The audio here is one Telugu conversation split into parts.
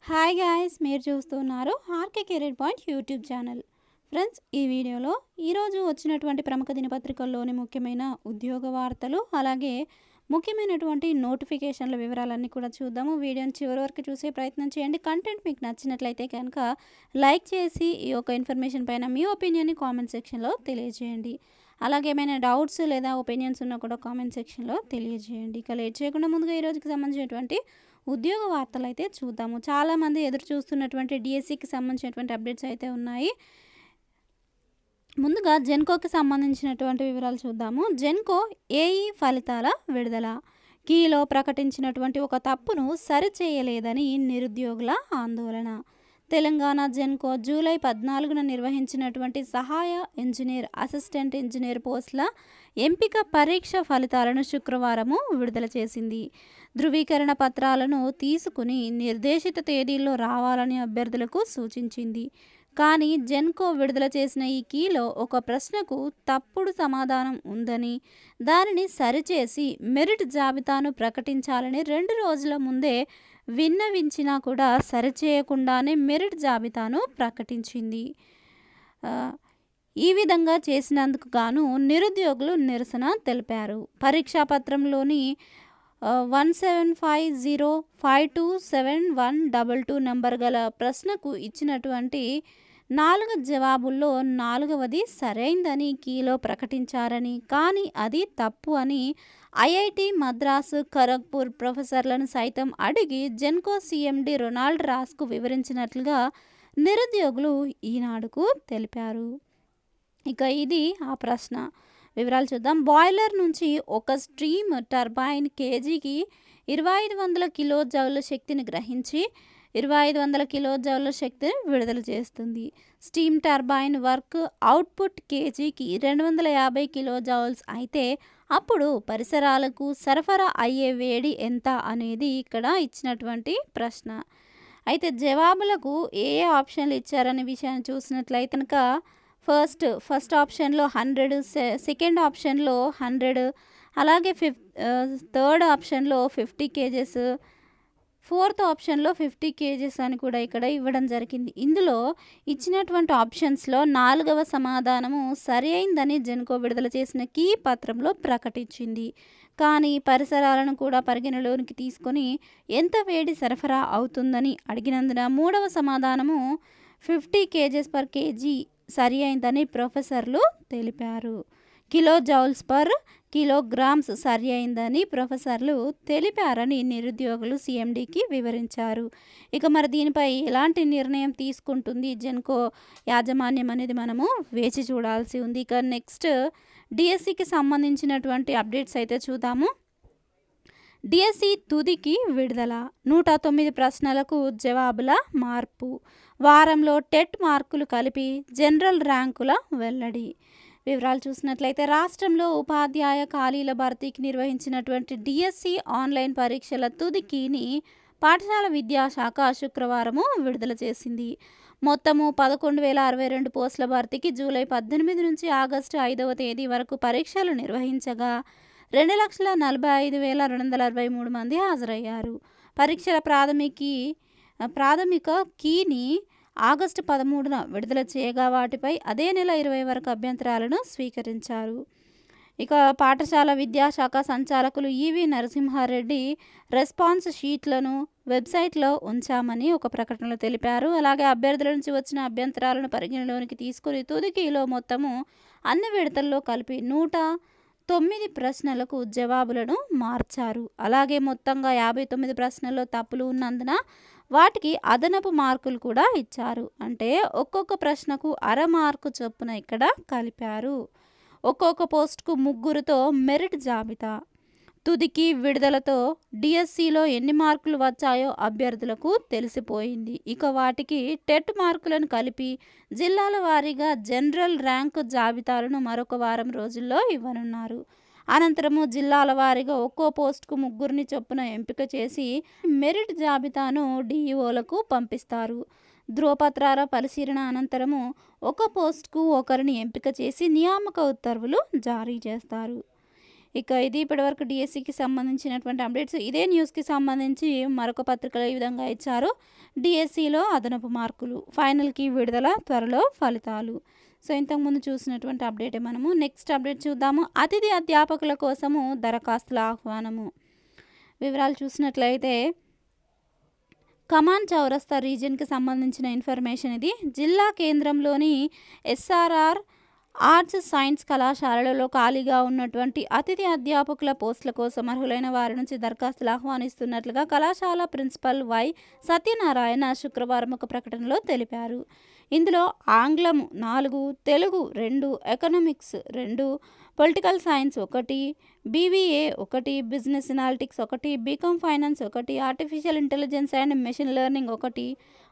హాయ్ గాయ్స్, మీరు చూస్తున్నారు RK career point YouTube channel. Friends, ఈ వీడియోలో ఈరోజు వచ్చినటువంటి ప్రముఖ దినపత్రికల్లోని ముఖ్యమైన ఉద్యోగ వార్తలు, అలాగే ముఖ్యమైనటువంటి నోటిఫికేషన్ల వివరాలన్నీ కూడా చూద్దాము. వీడియోని చివరి వరకు చూసే ప్రయత్నం చేయండి. కంటెంట్ మీకు నచ్చినట్లయితే కనుక లైక్ చేసి ఈ యొక్క ఇన్ఫర్మేషన్ పైన మీ ఒపీనియన్ని కామెంట్ సెక్షన్లో తెలియజేయండి. అలాగే ఏమైనా డౌట్స్ లేదా ఒపీనియన్స్ ఉన్నా కూడా కామెంట్ సెక్షన్లో తెలియజేయండి. ఇక లేట్ చేయకుండా ముందుగా ఈ రోజుకి సంబంధించినటువంటి ఉద్యోగ వార్తలు అయితే చూద్దాము. చాలామంది ఎదురు చూస్తున్నటువంటి డిఎస్సికి సంబంధించినటువంటి అప్డేట్స్ అయితే ఉన్నాయి. ముందుగా జెన్కోకి సంబంధించినటువంటి వివరాలు చూద్దాము. జెన్కో ఏఈ ఫలితాల విడుదల. కీలో ప్రకటించినటువంటి ఒక తప్పును సరిచేయలేదని నిరుద్యోగుల ఆందోళన. తెలంగాణ జెన్కో జూలై 14న నిర్వహించినటువంటి సహాయ ఇంజనీర్, అసిస్టెంట్ ఇంజనీర్ పోస్టుల ఎంపిక పరీక్ష ఫలితాలను శుక్రవారము విడుదల చేసింది. ధృవీకరణ పత్రాలను తీసుకుని నిర్దేశిత తేదీల్లో రావాలని అభ్యర్థులకు సూచించింది. కానీ జెన్కో విడుదల చేసిన ఈ కీలో ఒక ప్రశ్నకు తప్పుడు సమాధానం ఉందని, దానిని సరిచేసి మెరిట్ జాబితాను ప్రకటించాలని 2 రోజుల ముందే విన్నవించినా కూడా సరిచేయకుండానే మెరిట్ జాబితాను ప్రకటించింది. ఈ విధంగా చేసినందుకు గాను నిరుద్యోగులు నిరసన తెలిపారు. పరీక్షాపత్రంలోని 17505271222 నంబర్ గల ప్రశ్నకు ఇచ్చినటువంటి 4 జవాబుల్లో 4వది సరైందని కీలో ప్రకటించారని, కానీ అది తప్పు అని ఐఐటి మద్రాసు, ఖరగ్పూర్ ప్రొఫెసర్లను సైతం అడిగి జెన్కో సిఎండి రొనాల్డ్ రాస్కు వివరించినట్లుగా నిరుద్యోగులు ఈనాడుకు తెలిపారు. ఇక ఇది ఆ ప్రశ్న. వివరాలు చూద్దాం. బాయిలర్ నుంచి ఒక స్టీమ్ టర్బైన్ కేజీకి 2500 కిలోజౌల శక్తిని గ్రహించి 2500 కిలోజౌల శక్తిని విడుదల చేస్తుంది. స్టీమ్ టర్బైన్ వర్క్ అవుట్పుట్ కేజీకి 250 కిలోజౌల్స్ అయితే అప్పుడు పరిసరాలకు సరఫరా అయ్యే వేడి ఎంత అనేది ఇక్కడ ఇచ్చినటువంటి ప్రశ్న. అయితే జవాబులకు ఏ ఆప్షన్లు ఇచ్చారనే విషయాన్ని చూసినట్లయితే కనుక ఫస్ట్ ఆప్షన్లో 100, సెకండ్ ఆప్షన్లో 100, అలాగే థర్డ్ ఆప్షన్లో 50 కేజెస్, ఫోర్త్ ఆప్షన్లో 50 కేజెస్ అని కూడా ఇక్కడ ఇవ్వడం జరిగింది. ఇందులో ఇచ్చినటువంటి ఆప్షన్స్లో 4వ సమాధానము సరి అయిందని జెన్కో విడుదల చేసిన కీ పత్రంలో ప్రకటించింది. కానీ పరిసరాలను కూడా పరిగణలోనికి తీసుకొని ఎంత వేడి సరఫరా అవుతుందని అడిగినందున 3వ సమాధానము 50 కేజెస్ పర్ కేజీ సరి అయిందని ప్రొఫెసర్లు తెలిపారు. కిలో జౌల్స్ పర్ కిలోగ్రామ్స్ సరి అయిందని ప్రొఫెసర్లు తెలిపారని నిరుద్యోగులు సిఎండికి వివరించారు. ఇక మరి దీనిపై ఎలాంటి నిర్ణయం తీసుకుంటుంది జెన్కో యాజమాన్యం అనేది మనము వేచి చూడాల్సి ఉంది. ఇక నెక్స్ట్ డిఎస్సికి సంబంధించినటువంటి అప్డేట్స్ అయితే చూద్దాము. డిఎస్సి తుదికి విడుదల. 109 ప్రశ్నలకు జవాబుల మార్పు. వారంలో టెట్ మార్కులు కలిపి జనరల్ ర్యాంకుల వెల్లడి. వివరాలు చూసినట్లయితే రాష్ట్రంలో ఉపాధ్యాయ ఖాళీల భర్తీకి నిర్వహించినటువంటి డిఎస్సి ఆన్లైన్ పరీక్షల తుదికిని పాఠశాల విద్యాశాఖ శుక్రవారము విడుదల చేసింది. మొత్తము 11,062 పోస్టుల భర్తీకి జూలై 18 నుంచి ఆగస్టు 5వ తేదీ వరకు పరీక్షలు నిర్వహించగా 2,45,263 మంది హాజరయ్యారు. పరీక్షల ప్రాథమిక కీని ఆగస్టు 13న విడుదల చేయగా వాటిపై అదే నెల 20 వరకు అభ్యంతరాలను స్వీకరించారు. ఇక పాఠశాల విద్యాశాఖ సంచాలకులు ఈవి నరసింహారెడ్డి రెస్పాన్స్ షీట్లను వెబ్సైట్లో ఉంచామని ఒక ప్రకటనలో తెలిపారు. అలాగే అభ్యర్థుల నుంచి వచ్చిన అభ్యంతరాలను పరిగణలోనికి తీసుకుని తుదికీలో మొత్తము అన్ని విడతల్లో కలిపి 109 ప్రశ్నలకు జవాబులను మార్చారు. అలాగే మొత్తంగా 59 ప్రశ్నల్లో తప్పులు ఉన్నందున వాటికి అదనపు మార్కులు కూడా ఇచ్చారు. అంటే ఒక్కొక్క ప్రశ్నకు అర మార్కు చొప్పున ఇక్కడ కలిపారు. ఒక్కొక్క పోస్టుకు 3తో మెరిట్ జాబితా. తుదికి విడుదలతో డిఎస్సిలో ఎన్ని మార్కులు వచ్చాయో అభ్యర్థులకు తెలిసిపోయింది. ఇక వాటికి టెట్ మార్కులను కలిపి జిల్లాల వారీగా జనరల్ ర్యాంకు జాబితాలను మరొక వారం రోజుల్లో ఇవ్వనున్నారు. అనంతరము జిల్లాల వారీగా ఒక్కో పోస్టుకు 3 చొప్పున ఎంపిక చేసి మెరిట్ జాబితాను డిఈఓలకు పంపిస్తారు. ధ్రువపత్రాల పరిశీలన అనంతరము ఒక పోస్టుకు ఒకరిని ఎంపిక చేసి నియామక ఉత్తర్వులు జారీ చేస్తారు. ఇక ఇది ఇప్పటివరకు డిఎస్సికి సంబంధించినటువంటి అప్డేట్స్. ఇదే న్యూస్‌కి సంబంధించి మరొక పత్రికలో ఈ విధంగా ఇచ్చారు. డిఎస్సిలో అదనపు మార్కులు, ఫైనల్‌కి విడుదల, త్వరలో ఫలితాలు. సో, ఇంతకుముందు చూసినటువంటి అప్డేటే మనము. నెక్స్ట్ అప్డేట్ చూద్దాము. అతిథి అధ్యాపకుల కోసము దరఖాస్తుల ఆహ్వానము. వివరాలు చూసినట్లయితే కమాన్ చౌరస్తా రీజియన్‌కి సంబంధించిన ఇన్ఫర్మేషన్ ఇది. జిల్లా కేంద్రంలోని ఎస్ఆర్ఆర్ ఆర్ట్స్ సైన్స్ కళాశాలలలో ఖాళీగా ఉన్నటువంటి అతిథి అధ్యాపకుల పోస్టుల కోసం అర్హులైన వారి నుంచి దరఖాస్తులు ఆహ్వానిస్తున్నట్లుగా కళాశాల ప్రిన్సిపల్ వై సత్యనారాయణ శుక్రవారం ఒక ప్రకటనలో తెలిపారు. ఇందులో ఆంగ్లం 4, Telugu 2, economics 2, political science 1, BBA 1, business analytics 1, BCom finance 1, artificial intelligence and machine learning 1,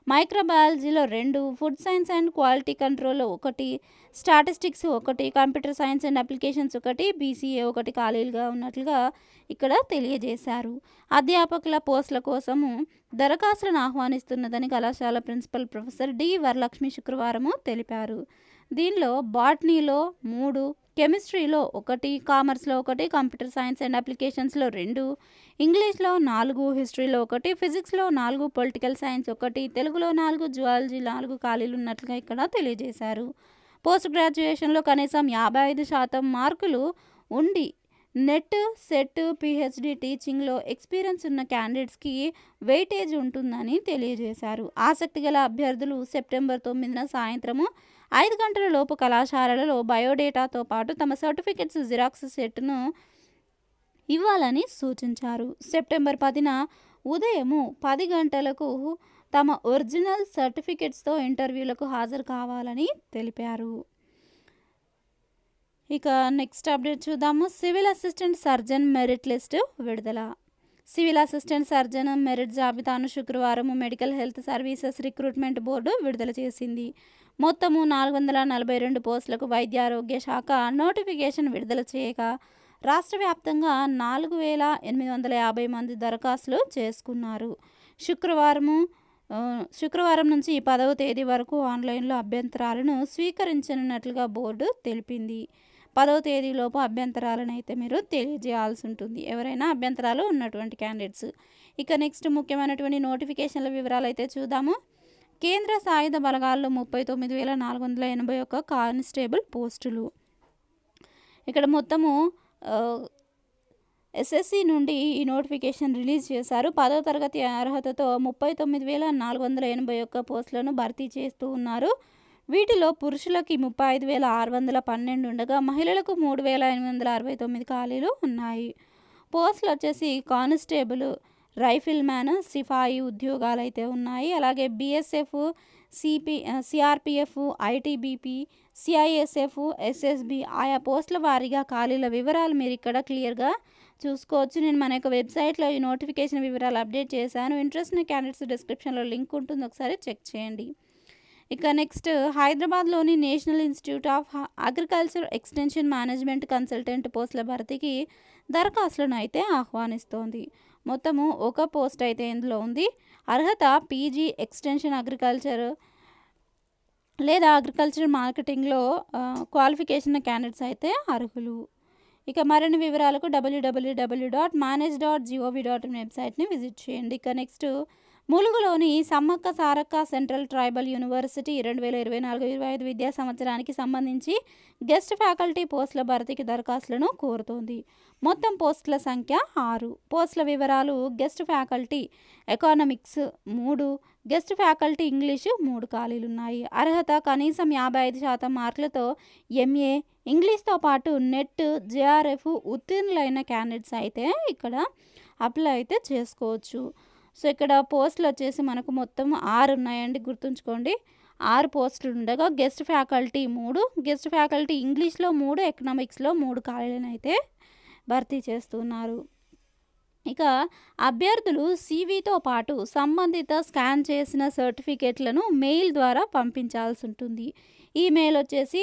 మైక్రోబయాలజీలో 2, ఫుడ్ సైన్స్ అండ్ క్వాలిటీ కంట్రోల్లో 1, statistics 1, computer science and applications 1, BCA 1 ఖాళీలుగా ఉన్నట్లుగా ఇక్కడ తెలియజేశారు. అధ్యాపకుల పోస్టుల కోసము దరఖాస్తులను ఆహ్వానిస్తున్నదని కళాశాల ప్రిన్సిపల్ ప్రొఫెసర్ డి వరలక్ష్మి శుక్రవారము తెలిపారు. దీనిలో బాటనీలో 3, కెమిస్ట్రీలో 1, కామర్స్లో 1, కంప్యూటర్ సైన్స్ అండ్ అప్లికేషన్స్లో 2, ఇంగ్లీష్లో 4, హిస్టరీలో 1, ఫిజిక్స్లో 4, పొలిటికల్ సైన్స్ 1, తెలుగులో 4, జువాలజీ 4 ఖాళీలు ఉన్నట్లుగా ఇక్కడ తెలియజేశారు. పోస్ట్ గ్రాడ్యుయేషన్లో కనీసం 55% మార్కులు ఉండి నెట్, సెట్, పిహెచ్డి టీచింగ్లో ఎక్స్పీరియన్స్ ఉన్న క్యాండిడేట్స్కి వెయిటేజ్ ఉంటుందని తెలియజేశారు. ఆసక్తి గల అభ్యర్థులు సెప్టెంబర్ 9న సాయంత్రము 5 గంటల లోపు కళాశాలలో బయోడేటాతో పాటు తమ సర్టిఫికెట్స్ జిరాక్స్ సెట్ను ఇవ్వాలని సూచించారు. సెప్టెంబర్ 10న ఉదయము 10 గంటలకు తమ ఒరిజినల్ సర్టిఫికెట్స్తో ఇంటర్వ్యూలకు హాజరు కావాలని తెలిపారు. ఇక నెక్స్ట్ అప్డేట్ చూద్దాము. Civil assistant surgeon merit list విడుదల. సివిల్ అసిస్టెంట్ సర్జన్ మెరిట్ జాబితాను శుక్రవారం medical health services recruitment board విడుదల చేసింది. మొత్తము 442 పోస్టులకు వైద్యారోగ్య శాఖ నోటిఫికేషన్ విడుదల చేయగా రాష్ట్ర వ్యాప్తంగా 4850 మంది దరఖాస్తులు చేసుకున్నారు. శుక్రవారం నుంచి 10వ తేదీ వరకు ఆన్లైన్లో అభ్యంతరాలను స్వీకరించనున్నట్లుగా బోర్డు తెలిపింది. 10వ తేదీలోపు అభ్యంతరాలను అయితే మీరు తెలియజేయాల్సి ఉంటుంది, ఎవరైనా అభ్యంతరాలు ఉన్నటువంటి క్యాండిడేట్స్. ఇక నెక్స్ట్ ముఖ్యమైనటువంటి నోటిఫికేషన్ల వివరాలు అయితే చూద్దాము. కేంద్ర సాయుధ బలగాల్లో 39,481 కానిస్టేబుల్ పోస్టులు. ఇక్కడ మొత్తము ఎస్ఎస్సి నుండి ఈ నోటిఫికేషన్ రిలీజ్ చేశారు. 10వ తరగతి అర్హతతో 39,481 పోస్టులను భర్తీ చేస్తూ ఉన్నారు. వీటిలో పురుషులకి 35,612 ఉండగా మహిళలకు 3,869 ఖాళీలు ఉన్నాయి. పోస్టులు వచ్చేసి కానిస్టేబుల్, రైఫిల్ మ్యాన్, సిపాయి ఉద్యోగాలు అయితే ఉన్నాయి. అలాగే BSF, CRPF, ITBP, CISF, SSB ఆయా పోస్టుల వారీగా ఖాళీల వివరాలు మీరు ఇక్కడ క్లియర్గా చూసుకోవచ్చు. నేను మన యొక్క వెబ్సైట్లో ఈ నోటిఫికేషన్ వివరాలు అప్డేట్ చేశాను. ఇంట్రెస్ట్ ఉన్న క్యాండిడేట్స్ డిస్క్రిప్షన్లో లింక్ ఉంటుంది, ఒకసారి చెక్ చేయండి. ఇక నెక్స్ట్ హైదరాబాద్లోని national institute of agriculture extension management consultant పోస్టుల భర్తీకి దరఖాస్తులను అయితే ఆహ్వానిస్తోంది. మొత్తము ఒక పోస్ట్ అయితే ఇందులో ఉంది. అర్హత పీజీ ఎక్స్టెన్షన్ అగ్రికల్చర్ లేదా అగ్రికల్చర్ మార్కెటింగ్లో క్వాలిఫికేషన్ క్యాండిడేట్స్ అయితే అర్హులు. ఇక మరిన్ని వివరాలకు www.manage.gov.in వెబ్సైట్ని విజిట్ చేయండి. ఇక నెక్స్ట్ ములుగులోని Sammakka Sarakka central tribal university 2024-25 విద్యా సంవత్సరానికి సంబంధించి గెస్ట్ ఫ్యాకల్టీ పోస్టుల భర్తీకి దరఖాస్తులను కోరుతోంది. మొత్తం పోస్టుల సంఖ్య 6. పోస్టుల వివరాలు: guest faculty economics 3, guest faculty English 3 ఖాళీలున్నాయి. అర్హత కనీసం 55% మార్కులతో ఎంఏ ఇంగ్లీష్తో పాటు నెట్, జేఆర్ఎఫ్ ఉత్తీర్ణులైన క్యాండిడేట్స్ అయితే ఇక్కడ అప్లై అయితే చేసుకోవచ్చు. సో ఇక్కడ పోస్టులు వచ్చేసి మనకు మొత్తం 6 ఉన్నాయండి, గుర్తుంచుకోండి. 6 పోస్టులు ఉండగా గెస్ట్ ఫ్యాకల్టీ 3, గెస్ట్ ఫ్యాకల్టీ ఇంగ్లీష్లో 3, ఎకనామిక్స్లో 3 ఖాళీలను అయితే భర్తీ చేస్తున్నారు. ఇక అభ్యర్థులు సీవీతో పాటు సంబంధిత స్కాన్ చేసిన సర్టిఫికేట్లను మెయిల్ ద్వారా పంపించాల్సి ఉంటుంది. ఈమెయిల్ వచ్చేసి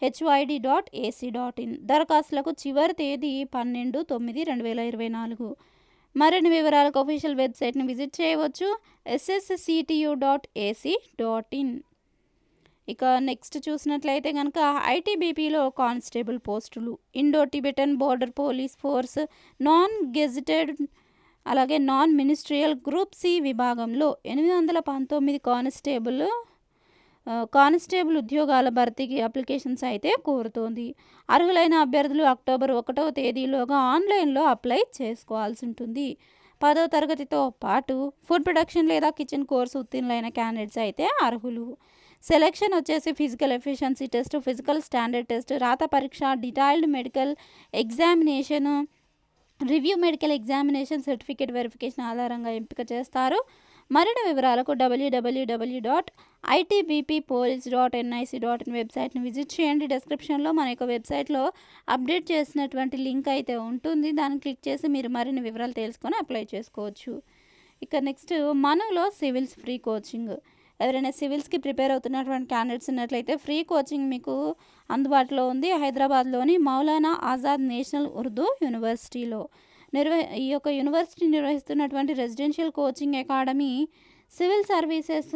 hr@uohyd.ac.in. దరఖాస్తులకు చివరి తేదీ 12/9/2024. మరిన్ని వివరాలకు అఫీషియల్ వెబ్సైట్ని విజిట్ చేయవచ్చు, ssctu.ac.in. ఇక నెక్స్ట్ చూసినట్లయితే కనుక ఐటీబీపీలో కానిస్టేబుల్ పోస్టులు, Indo Tibetan border police force, non gazetted అలాగే నాన్ మినిస్ట్రియల్ గ్రూప్ సి విభాగంలో 819 కానిస్టేబుల్ ఉద్యోగాల భర్తీకి అప్లికేషన్స్ అయితే కోరుతోంది. అర్హులైన అభ్యర్థులు అక్టోబర్ 1వ తేదీలోగా ఆన్లైన్లో అప్లై చేసుకోవాల్సి ఉంటుంది. 10వ తరగతితో పాటు ఫుడ్ ప్రొడక్షన్ లేదా కిచెన్ కోర్సు ఉత్తీర్ణులైన క్యాండిడేట్స్ అయితే అర్హులు. సెలెక్షన్ వచ్చేసి physical efficiency test, physical standard test, రాత పరీక్ష, detailed medical examination, review medical examination, certificate verification ఆధారంగా ఎంపిక చేస్తారు. మరిన్ని వివరాలకు www.itbppolice.nic.in వెబ్సైట్ని విజిట్ చేయండి. డిస్క్రిప్షన్లో మన యొక్క వెబ్సైట్లో అప్డేట్ చేసినటువంటి లింక్ అయితే ఉంటుంది. దాన్ని క్లిక్ చేసి మీరు మరిన్ని వివరాలు తెలుసుకొని అప్లై చేసుకోవచ్చు. ఇక నెక్స్ట్ మనలో సివిల్స్ ఫ్రీ కోచింగ్. ఎవరైనా సివిల్స్కి ప్రిపేర్ అవుతున్నటువంటి క్యాండిడేట్స్ ఉన్నట్లయితే ఫ్రీ కోచింగ్ మీకు అందుబాటులో ఉంది. హైదరాబాద్లోని మౌలానా ఆజాద్ నేషనల్ ఉర్దూ యూనివర్సిటీలో ఈ యొక్క యూనివర్సిటీ నిర్వహిస్తున్నటువంటి residential coaching academy civil services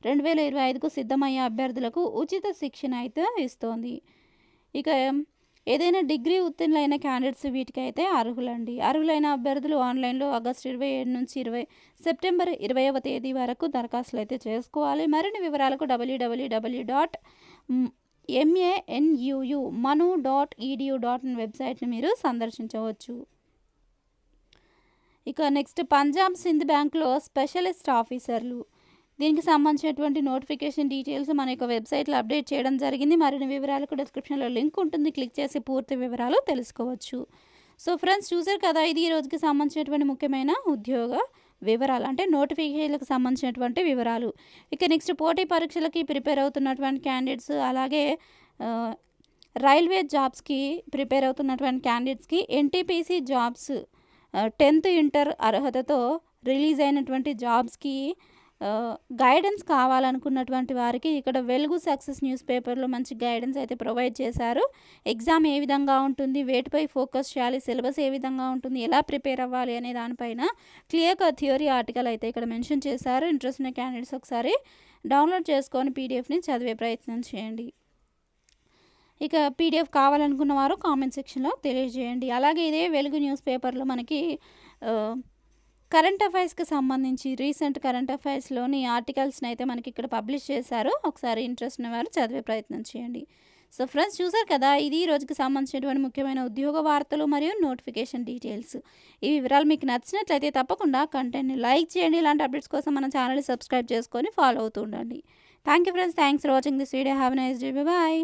2025కు సిద్ధమయ్యే అభ్యర్థులకు ఉచిత శిక్షణ అయితే ఇస్తోంది. ఇక ఏదైనా డిగ్రీ ఉత్తీర్ణులైన క్యాండిడేట్స్ వీటికైతే అర్హులండి. అర్హులైన అభ్యర్థులు ఆన్లైన్లో ఆగస్టు 27 నుంచి సెప్టెంబర్ 20వ తేదీ వరకు దరఖాస్తులు అయితే చేసుకోవాలి. మరిన్ని వివరాలకు www.manu.edu.in వెబ్సైట్ని మీరు సందర్శించవచ్చు. ఇక నెక్స్ట్ పంజాబ్ సింధ్ బ్యాంక్లో స్పెషలిస్ట్ ఆఫీసర్లు, దీనికి సంబంధించినటువంటి నోటిఫికేషన్ డీటెయిల్స్ మన యొక్క వెబ్సైట్లో అప్డేట్ చేయడం జరిగింది. మరిన్ని వివరాలకు డిస్క్రిప్షన్లో లింక్ ఉంటుంది, క్లిక్ చేసి పూర్తి వివరాలు తెలుసుకోవచ్చు. సో ఫ్రెండ్స్, చూసారు కదా, ఇది ఈ రోజుకి సంబంధించినటువంటి ముఖ్యమైన ఉద్యోగ వివరాలు, అంటే నోటిఫికేషన్లకు సంబంధించినటువంటి వివరాలు. ఇక నెక్స్ట్ పోటీ పరీక్షలకి ప్రిపేర్ అవుతున్నటువంటి క్యాండిడేట్స్, అలాగే రైల్వే జాబ్స్కి ప్రిపేర్ అవుతున్నటువంటి క్యాండిడేట్స్కి ఎన్టీపీసీ జాబ్స్ 10th ఇంటర్ అర్హతతో రిలీజ్ అయినటువంటి జాబ్స్కి గైడెన్స్ కావాలనుకున్నటువంటి వారికి ఇక్కడ వెలుగు సక్సెస్ న్యూస్ పేపర్లో మంచి గైడెన్స్ అయితే ప్రొవైడ్ చేశారు. ఎగ్జామ్ ఏ విధంగా ఉంటుంది, వేటిపై ఫోకస్ చేయాలి, సిలబస్ ఏ విధంగా ఉంటుంది, ఎలా ప్రిపేర్ అవ్వాలి అనే దానిపైన క్లియర్గా థియరీ ఆర్టికల్ అయితే ఇక్కడ మెన్షన్ చేశారు. ఇంట్రెస్ట్ ఉన్న క్యాండిడేట్స్ ఒకసారి డౌన్లోడ్ చేసుకొని పీడిఎఫ్ని చదివే ప్రయత్నం చేయండి. ఇక పీడిఎఫ్ కావాలనుకున్న వారు కామెంట్ సెక్షన్లో తెలియజేయండి. అలాగే ఇదే వెలుగు న్యూస్ పేపర్లో మనకి కరెంట్ అఫైర్స్కి సంబంధించి రీసెంట్ కరెంట్ అఫైర్స్లోని ఆర్టికల్స్ని అయితే మనకి ఇక్కడ పబ్లిష్ చేశారు. ఒకసారి ఇంట్రెస్ట్ ఉన్నవారు చదివే ప్రయత్నం చేయండి. సో ఫ్రెండ్స్, చూసారు కదా, ఇది ఈ రోజుకి సంబంధించినటువంటి ముఖ్యమైన ఉద్యోగ వార్తలు మరియు నోటిఫికేషన్ డీటెయిల్స్. ఈ వివరాలు మీకు నచ్చినట్లయితే తప్పకుండా కంటెంట్ని లైక్ చేయండి. ఇలాంటి అప్డేట్స్ కోసం మన ఛానల్ని సబ్స్క్రైబ్ చేసుకొని ఫాలో అవుతూ ఉండండి. Thank you friends, thanks for watching this video. Have a nice day. Bye.